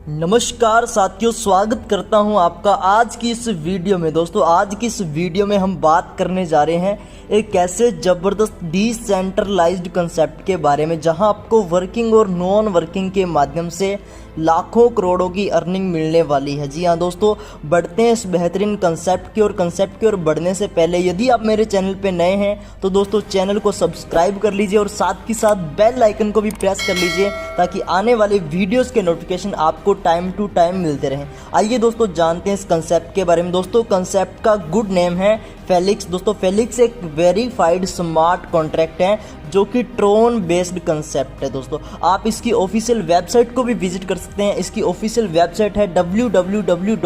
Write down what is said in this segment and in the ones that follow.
नमस्कार साथियों, स्वागत करता हूं आपका आज की इस वीडियो में। दोस्तों, आज की इस वीडियो में हम बात करने जा रहे हैं एक ऐसे ज़बरदस्त डिसेंट्रलाइज्ड कंसेप्ट के बारे में जहां आपको वर्किंग और नॉन वर्किंग के माध्यम से लाखों करोड़ों की अर्निंग मिलने वाली है। जी हाँ दोस्तों, बढ़ते हैं इस बेहतरीन कंसेप्ट की ओर बढ़ने से पहले यदि आप मेरे चैनल पे नए हैं तो दोस्तों चैनल को सब्सक्राइब कर लीजिए और साथ ही साथ बेल आइकन को भी प्रेस कर लीजिए ताकि आने वाले वीडियोस के नोटिफिकेशन आपको टाइम टू टाइम मिलते रहें। आइए दोस्तों जानते हैं इस कंसेप्ट के बारे में। दोस्तों, कंसेप्ट का गुड नेम है फेलिक्स। दोस्तों, फेलिक्स एक वेरीफाइड स्मार्ट कॉन्ट्रैक्ट है जो कि ट्रोन बेस्ड कंसेप्ट है। दोस्तों, आप इसकी ऑफिशियल वेबसाइट को भी विजिट कर सकते हैं। इसकी ऑफिशियल वेबसाइट है www.felix.io।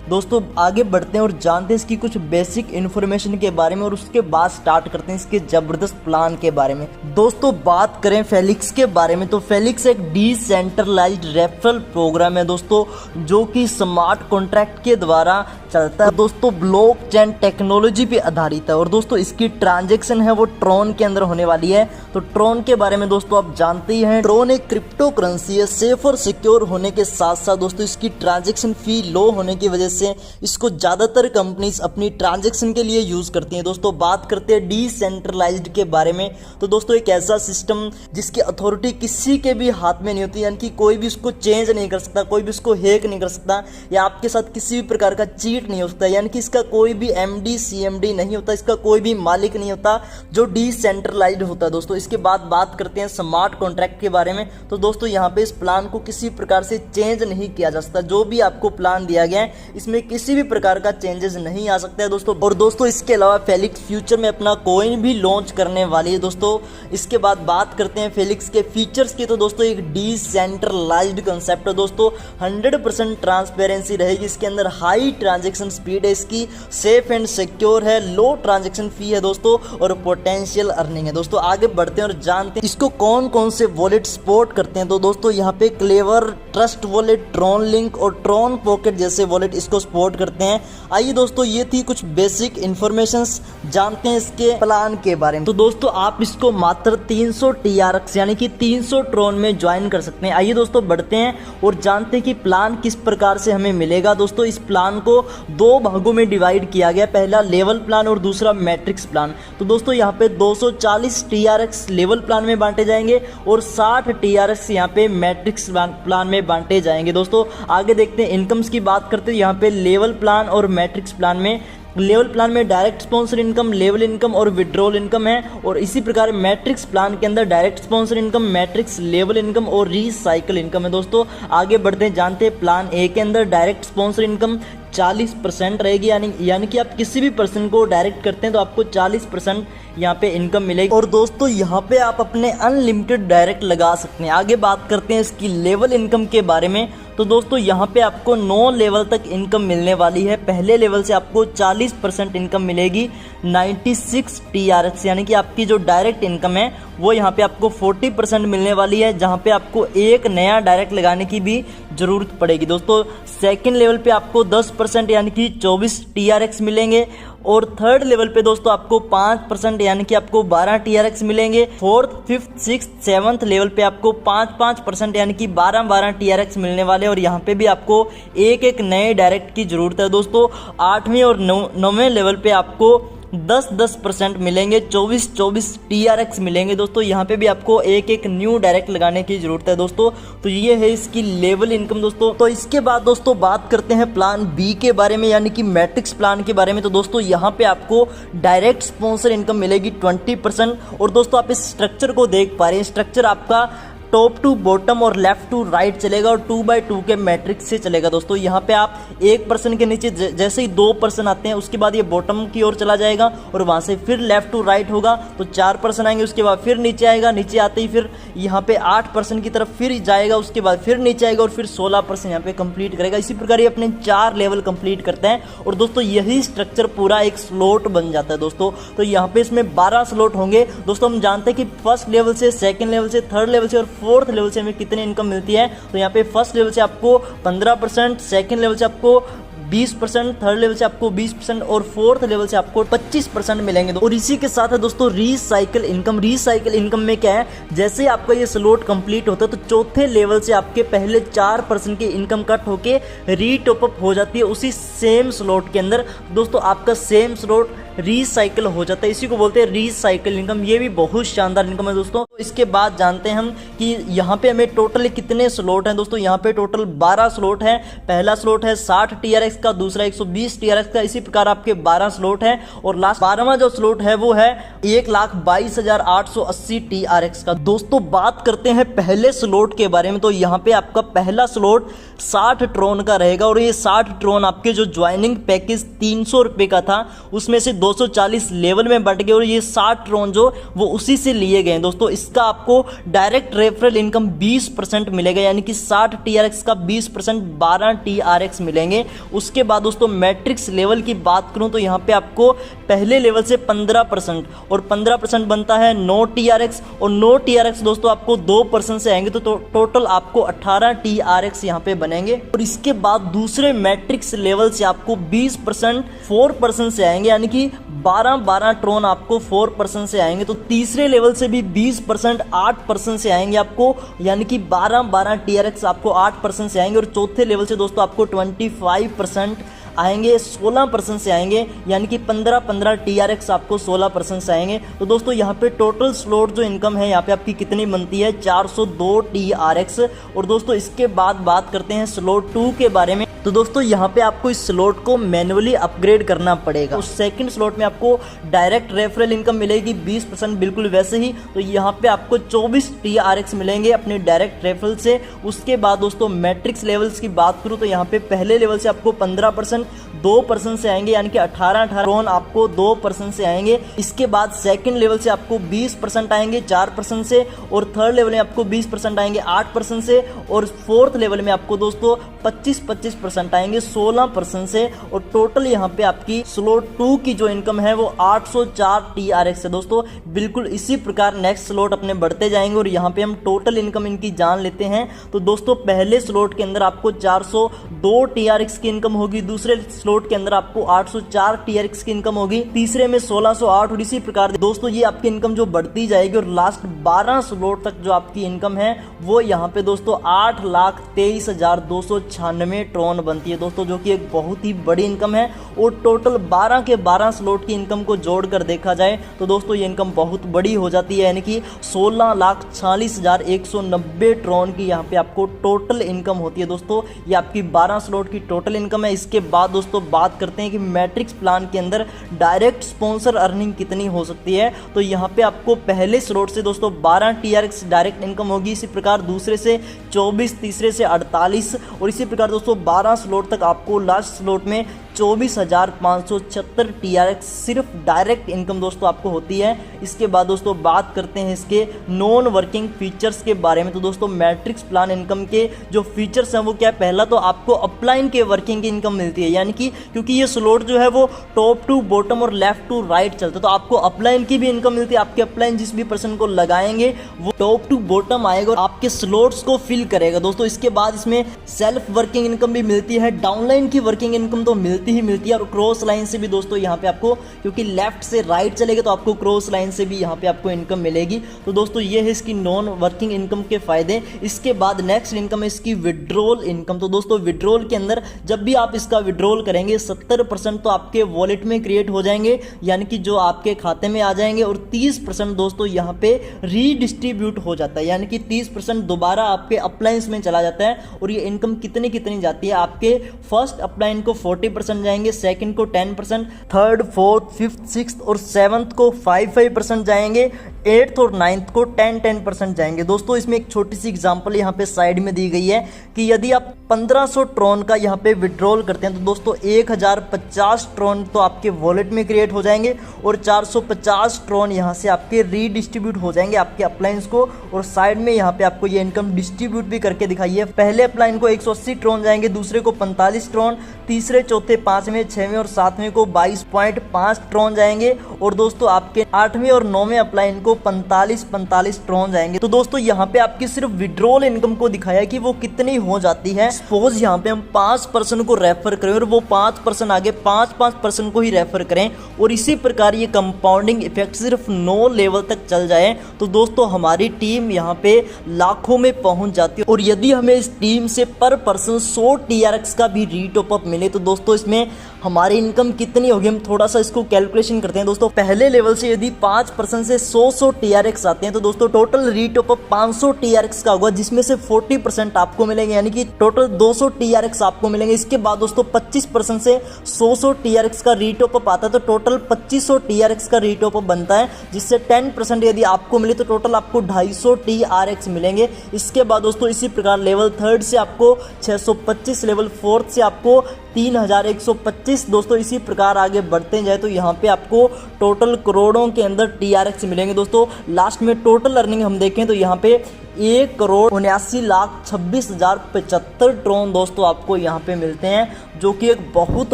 दोस्तों, आगे बढ़ते हैं और जानते हैं इसकी कुछ बेसिक इन्फॉर्मेशन के बारे में और उसके बाद स्टार्ट करते हैं इसके ज़बरदस्त प्लान के बारे में। दोस्तों, बात करें फेलिक्स के बारे में तो फेलिक्स एक डिसेंट्रलाइज्ड रेफरल प्रोग्राम है दोस्तों, जो कि स्मार्ट कॉन्ट्रैक्ट के द्वारा चलता है। दोस्तों, ब्लॉकचेन टेक्नोलॉजी पे आधारित है और दोस्तों इसकी ट्रांजैक्शन है वो ट्रोन के अंदर होने वाली है। तो ट्रोन के बारे में दोस्तों आप जानते ही हैं, ट्रोन एक क्रिप्टो करेंसी है। सेफ और सिक्योर होने के साथ साथ दोस्तों इसकी ट्रांजैक्शन फी लो होने की वजह से इसको ज्यादातर कंपनीज अपनी ट्रांजैक्शन के लिए यूज करती हैं। दोस्तों, बात करते हैं डिसेंट्रलाइज्ड के बारे में तो दोस्तों एक ऐसा सिस्टम जिसकी अथॉरिटी किसी के भी हाथ में नहीं होती, यानी कि कोई भी उसको चेंज नहीं कर सकता, कोई भी उसको हैक नहीं कर सकता या आपके साथ किसी भी प्रकार का चीट नहीं हो सकता, यानी कि इसका कोई भी एमडी सीएमडी नहीं होता, इसका कोई भी मालिक नहीं होता जो डिसेंट्रलाइज्ड होता है। दोस्तों, इसके बाद बात करते हैं स्मार्ट कॉन्ट्रैक्ट के बारे में तो दोस्तों यहाँ पे इस प्लान को किसी प्रकार से चेंज नहीं किया जा सकता। जो भी आपको प्लान दिया गया है इसमें किसी भी प्रकार का चेंजेस नहीं आ सकता है दोस्तों। और दोस्तों इसके अलावा फेलिक्स फ्यूचर में अपना कॉइन भी लॉन्च करने वाली है दोस्तों। इसके बाद बात करते हैं फेलिक्स के फीचर्स की तो दोस्तों एक डिसेंट्रलाइज्ड कंसेप्ट है दोस्तों, 100% ट्रांसपेरेंसी रहेगी इसके अंदर, हाई ट्रांजैक्शन स्पीड है इसकी, सेफ एंड सिक्योर है, लो ट्रांजैक्शन फी है दोस्तों और पोटेंशियल अर्निंग है। दोस्तों, आगे बढ़ते हैं और जानते हैं इसको कौन कौन से वॉलेट सपोर्ट करते हैं तो दोस्तों यहाँ पे Klever, Trust Wallet, Tron link और ट्रोन पॉकेट जैसे वॉलेट इसको सपोर्ट करते हैं। आइए दोस्तों, ये थी कुछ बेसिक इन्फॉर्मेशंस, जानते हैं इसके प्लान के बारे में। तो दोस्तों आप इसको मात्र 300 TRX यानी कि 300 ट्रोन में ज्वाइन कर सकते हैं। आइए दोस्तों बढ़ते हैं और जानते हैं कि प्लान किस प्रकार से हमें मिलेगा। दोस्तों, इस प्लान को दो भागों में डिवाइड किया गया, पहला लेवल प्लान और दूसरा मैट्रिक्स प्लान। तो दोस्तों यहाँ पे 240 TRX लेवल प्लान में बांटे जाएंगे और 60 TRX यहाँ पे मैट्रिक्स प्लान में बांटे जाएंगे। दोस्तों, आगे देखते हैं इनकम्स की बात करते हैं। यहाँ पे लेवल प्लान और मैट्रिक्स प्लान में, लेवल प्लान में direct sponsor income, level income और विड्रॉल इनकम है और इसी प्रकार मैट्रिक्स प्लान के अंदर direct sponsor income, matrix, level income और रिसाइकल इनकम है। दोस्तों, आगे बढ़ते हैं, जानते हैं प्लान ए के अंदर डायरेक्ट स्पॉन्सर इनकम 40% रहेगी, यानी कि आप किसी भी पर्सन को डायरेक्ट करते हैं तो आपको 40% यहाँ पे इनकम मिलेगी। और दोस्तों यहाँ पे आप अपने अनलिमिटेड डायरेक्ट लगा सकते हैं। आगे बात करते हैं इसकी लेवल इनकम के बारे में तो दोस्तों यहाँ पे आपको 9 लेवल तक इनकम मिलने वाली है। पहले लेवल से आपको 40% इनकम मिलेगी, 96 TRX यानी कि आपकी जो डायरेक्ट इनकम है वो यहाँ पे आपको 40% मिलने वाली है, जहाँ पे आपको एक नया डायरेक्ट लगाने की भी जरूरत पड़ेगी। दोस्तों, सेकंड लेवल पे आपको 10% यानी कि 24 TRX मिलेंगे और थर्ड लेवल पे दोस्तों आपको 5% यानी कि आपको 12 TRX मिलेंगे। Fourth, fifth, sixth, seventh level पे आपको 5% यानी कि 12 TRX मिलने वाले और यहाँ पे भी आपको एक एक नए डायरेक्ट की जरूरत है। दोस्तों, 8वें और 9वें लेवल पे आपको 10% मिलेंगे, 24 TRX मिलेंगे। दोस्तों, यहाँ पे भी आपको एक एक न्यू डायरेक्ट लगाने की जरूरत है दोस्तों। तो ये है इसकी लेवल इनकम दोस्तों। तो इसके बाद दोस्तों बात करते हैं प्लान बी के बारे में यानी कि मैट्रिक्स प्लान के बारे में। तो दोस्तों यहाँ पे आपको डायरेक्ट स्पॉन्सर इनकम मिलेगी 20% और दोस्तों आप इस स्ट्रक्चर को देख पा रहे हैं, स्ट्रक्चर आपका टॉप टू बॉटम और लेफ्ट टू राइट चलेगा और 2x2 के मैट्रिक्स से चलेगा। दोस्तों, यहाँ पे आप एक पर्सन के नीचे जैसे ही 2 पर्सन आते हैं उसके बाद ये बॉटम की ओर चला जाएगा और वहां से फिर लेफ्ट टू राइट होगा तो 4 पर्सन आएंगे, उसके बाद फिर नीचे आएगा, नीचे आते ही फिर यहाँ पे 8 पर्सन की तरफ फिर जाएगा, उसके बाद फिर नीचे आएगा और फिर 16 पर्सन यहाँ पे कंप्लीट करेगा। इसी प्रकार ये अपने 4 लेवल कंप्लीट करते हैं और दोस्तों यही स्ट्रक्चर पूरा एक स्लॉट बन जाता है दोस्तों। तो यहाँ पे इसमें 12 स्लॉट होंगे। दोस्तों, हम जानते हैं कि फर्स्ट लेवल से, सेकेंड लेवल से, थर्ड लेवल से और फोर्थ लेवल से हमें कितनी इनकम मिलती है। तो यहाँ पे फर्स्ट लेवल से आपको 15%, सेकंड लेवल से आपको 20%, थर्ड लेवल से आपको 20% और फोर्थ लेवल से आपको 25% मिलेंगे। और इसी के साथ है दोस्तों रीसाइकिल इनकम। रीसाइकिल इनकम में क्या है, जैसे ही आपका ये स्लॉट कंप्लीट होता है तो चौथे लेवल से आपके पहले 4% की इनकम कट होके रीटॉपअप हो जाती है उसी सेम स्लॉट के अंदर। दोस्तों आपका सेम स्लॉट रीसाइकिल हो जाता है, इसी को बोलते हैं रीसाइकिल इनकम। ये भी बहुत शानदार इनकम है दोस्तों। तो इसके बाद जानते हैं हम कि यहाँ पे हमें टोटल कितने स्लॉट हैं। दोस्तों यहाँ पे टोटल 12 स्लॉट है। पहला स्लॉट है 60 TRX का, दूसरा 120 TRX का, इसी प्रकार आपके 12 स्लॉट है। और लास्ट 12वां जो स्लॉट है वो है 1,22,880 TRX का। दोस्तों बात करते हैं पहले स्लॉट के बारे में। तो यहाँ पे आपका पहला स्लॉट 60 ट्रोन का रहेगा और ये 60 ट्रोन आपके जो ज्वाइनिंग पैकेज 300 रुपये का था उसमें से 240 लेवल में बढ़ गए और ये 60 ट्रोन जो वो उसी से लिए गए। दोस्तों इसका आपको डायरेक्ट रेफरल इनकम 20% मिलेगा, यानी कि 60 TRX का 20% 12 TRX मिलेंगे। उसके बाद दोस्तों मैट्रिक्स लेवल की बात करूं तो यहाँ पे आपको पहले लेवल से 15% और 15% बनता है 9 TRX और 9 TRX दोस्तों आपको 2% से आएंगे तो टोटल आपको 18 TRX यहाँ पे बनेंगे। और इसके बाद दूसरे मैट्रिक्स लेवल से आपको 20% 4% से आएंगे, यानी कि 12 ट्रोन आपको 4% से आएंगे। तो तीसरे लेवल से भी 20% 8% से आएंगे आपको, यानी कि 12 TRX आपको 8% से आएंगे। और चौथे लेवल से दोस्तों आपको 25% आएंगे, 16% से आएंगे, यानी कि 15 TRX आपको 16% से आएंगे। तो दोस्तों यहाँ पे टोटल स्लॉट जो इनकम है यहाँ पे आपकी कितनी बनती है, 402 TRX। और दोस्तों इसके बाद बात करते हैं स्लॉट 2 के बारे में। तो दोस्तों यहाँ पे आपको इस स्लॉट को मैन्युअली अपग्रेड करना पड़ेगा। उस सेकंड स्लॉट में आपको डायरेक्ट रेफरल इनकम मिलेगी 20% बिल्कुल वैसे ही। तो यहाँ पे आपको 24 TRX मिलेंगे अपने डायरेक्ट रेफरल से। उसके बाद दोस्तों मैट्रिक्स लेवल्स की बात करूँ तो यहाँ पे पहले लेवल से आपको 15% 2% से आएंगे, यानी कि 18 ट्रोन आपको 2% से आएंगे। इसके बाद सेकंड लेवल से आपको 20% आएंगे 4% से, और थर्ड लेवल में आपको 20% आएंगे 8% से, और फोर्थ लेवल में आपको दोस्तों 25% आएंगे 16% से। और टोटल यहाँ पे आपकी स्लॉट 2 की जो इनकम है वो 804 TRX है। दोस्तों बिल्कुल इसी प्रकार नेक्स्ट स्लॉट अपने बढ़ते जाएंगे और यहाँ पे हम टोटल इनकम इनकी जान लेते हैं। तो दोस्तों पहले स्लॉट के अंदर आपको 402 TRX की इनकम होगी, दूसरे स्लॉट के अंदर आपको 804 TRX की इनकम होगी, तीसरे में 1608, और इसी प्रकार दोस्तों ये आपकी इनकम जो बढ़ती जाएगी। और लास्ट 12 स्लॉट तक जो आपकी इनकम है वो यहाँ पे दोस्तों 8,23,296 ट्रोन बनती है दोस्तों, जो कि एक बहुत ही बड़ी इनकम है। और टोटल 12 के 12 स्लॉट की इनकम को जोड़कर देखा जाए तो दोस्तों ये इनकम बहुत बड़ी हो जाती है, यानी कि 16,40,190 ट्रोन की यहाँ पे आपको टोटल इनकम होती है। दोस्तों ये आपकी 12 स्लॉट की टोटल इनकम है। इसके बाद दोस्तों बात करते हैं कि मैट्रिक्स प्लान के अंदर डायरेक्ट स्पॉन्सर अर्निंग कितनी हो सकती है। तो यहाँ पे आपको पहले स्लॉट से दोस्तों 12 TRX डायरेक्ट इनकम होगी, इसी प्रकार दूसरे से 24, तीसरे से 48, और इसी प्रकार दोस्तों 12 स्लॉट तक आपको लास्ट स्लॉट में 24,576 TRX सिर्फ डायरेक्ट इनकम दोस्तों आपको होती है। इसके बाद दोस्तों बात करते हैं इसके नॉन वर्किंग फीचर्स के बारे में। तो दोस्तों मैट्रिक्स प्लान इनकम के जो फीचर्स हैं वो क्या है, पहला तो आपको अपलाइन के वर्किंग की इनकम मिलती है, यानी कि क्योंकि ये स्लॉट जो है वो टॉप टू बॉटम और लेफ्ट टू राइट चलता है तो आपको अपलाइन की भी इनकम मिलती है। आपके अपलाइन जिस भी पर्सन को लगाएंगे वो टॉप टू बॉटम आएगा और आपके स्लॉट्स को फिल करेगा दोस्तों। इसके बाद इसमें सेल्फ वर्किंग इनकम भी मिलती है, डाउनलाइन की वर्किंग इनकम तो मिलती ही मिलती है, और क्रॉस लाइन से भी दोस्तों यहाँ पे आपको, क्योंकि लेफ्ट से राइट चलेगा तो आपको क्रॉस लाइन से भी यहाँ पे आपको इनकम मिलेगी। तो दोस्तों ये है इसकी नॉन वर्किंग इनकम के फायदे। इसके बाद नेक्स्ट इनकम है इसकी विड्रॉल इनकम। तो दोस्तों विड्रॉल के अंदर जब भी आप इसका विड्रॉल करेंगे 70% तो आपके वॉलेट में क्रिएट हो जाएंगे, यानी कि जो आपके खाते में आ जाएंगे, और 30% दोस्तों यहाँ पे रीडिस्ट्रीब्यूट हो जाता है, यानी कि 30% दोबारा आपके अपलाइंस में चला जाता है। और ये इनकम कितनी जाती है, आपके फर्स्ट अपलाइन को 40% जाएंगे, सेकंड को 10%, थर्ड, फोर्थ, फिफ्थ, सिक्स्थ और सेवंथ को 5% जाएंगे, 8th और 9th को 10% जाएंगे। दोस्तों इसमें एक छोटी सी एग्जांपल यहाँ पे साइड में दी गई है कि यदि आप 1500 ट्रोन का यहाँ पे विड्रॉल करते हैं तो दोस्तों 1050 ट्रोन तो आपके वॉलेट में क्रिएट हो जाएंगे, और 450 ट्रोन यहाँ से आपके रीडिस्ट्रीब्यूट हो जाएंगे आपके अपलाइंस को। और साइड में यहाँ पे आपको ये इनकम डिस्ट्रीब्यूट भी करके दिखाई है। पहले अपलाइन को 180 ट्रोन जाएंगे, दूसरे को 45 ट्रोन, तीसरे, चौथे, 5वें, 6वें और 7वें को 22.5 ट्रोन जाएंगे, और दोस्तों आपके 8वें और 9वें अपलाइन को 45 ट्रॉन जाएंगे। तो दोस्तों यहाँ पे आपकी सिर्फ विड्रॉल इनकम को दिखाया कि वो कितनी हो जाती है। सपोज यहाँ पे हम 5% को रेफर करें और वो 5% आगे 5% को ही रेफर करें और इसी प्रकार ये कंपाउंडिंग इफेक्ट सिर्फ 9 लेवल तक चल जाए तो दोस्तों हमारी टीम यहाँ पे लाखों में पहुंच जाती है। और यदि हमें इस टीम से पर पर्सन 100 TRX का भी रीटॉप अप मिले तो दोस्तों इसमें हमारी इनकम कितनी होगी, हम थोड़ा सा इसको कैलकुलेशन करते हैं। दोस्तों पहले लेवल से यदि 5% से 100 TRX आते हैं तो दोस्तों टोटल रीटॉप अप 500 TRX का होगा, जिसमें से 40% आपको मिलेंगे, यानी कि टोटल 200 TRX आपको मिलेंगे। इसके बाद दोस्तों 25% से 100 TRX का रीटॉप अप आता है तो टोटल 2500 TRX का रीटॉप अप बनता है, जिससे 10% यदि आपको मिले तो टोटल आपको 250 TRX मिलेंगे। इसके बाद दोस्तों इसी प्रकार लेवल 3 से आपको 625, लेवल 4 से आपको 3125। दोस्तों इसी प्रकार आगे बढ़ते जाए तो यहाँ पे आपको टोटल करोड़ों के अंदर TRX मिलेंगे। दोस्तों लास्ट में टोटल अर्निंग हम देखें तो यहाँ पे 1,79,26,075 ट्रॉन दोस्तों आपको यहाँ पे मिलते हैं, जो कि एक बहुत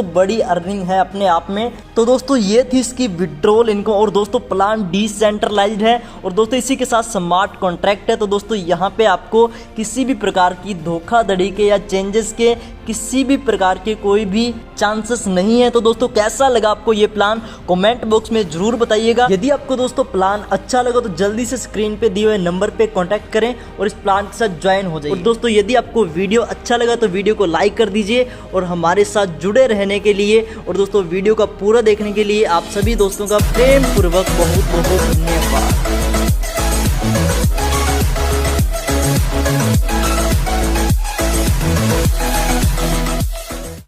बड़ी अर्निंग है अपने आप में। तो दोस्तों ये थी इसकी विड्रॉल इनकम। और दोस्तों प्लान डिसेंट्रलाइज्ड है और दोस्तों इसी के साथ स्मार्ट कॉन्ट्रैक्ट है। तो दोस्तों यहाँ पे आपको किसी भी प्रकार की धोखाधड़ी के या चेंजेस के किसी भी प्रकार के कोई भी चांसेस नहीं है। तो दोस्तों कैसा लगा आपको ये प्लान कमेंट बॉक्स में जरूर बताइएगा। यदि आपको दोस्तों प्लान अच्छा लगा तो जल्दी से स्क्रीन पे दिए हुए नंबर पे कांटेक्ट करें और इस प्लान के साथ ज्वाइन हो जाइए। और दोस्तों यदि आपको वीडियो अच्छा लगा तो वीडियो को लाइक कर दीजिए और हमारे साथ जुड़े रहने के लिए और दोस्तों वीडियो का पूरा देखने के लिए आप सभी दोस्तों का प्रेम पूर्वक बहुत बहुत धन्यवाद।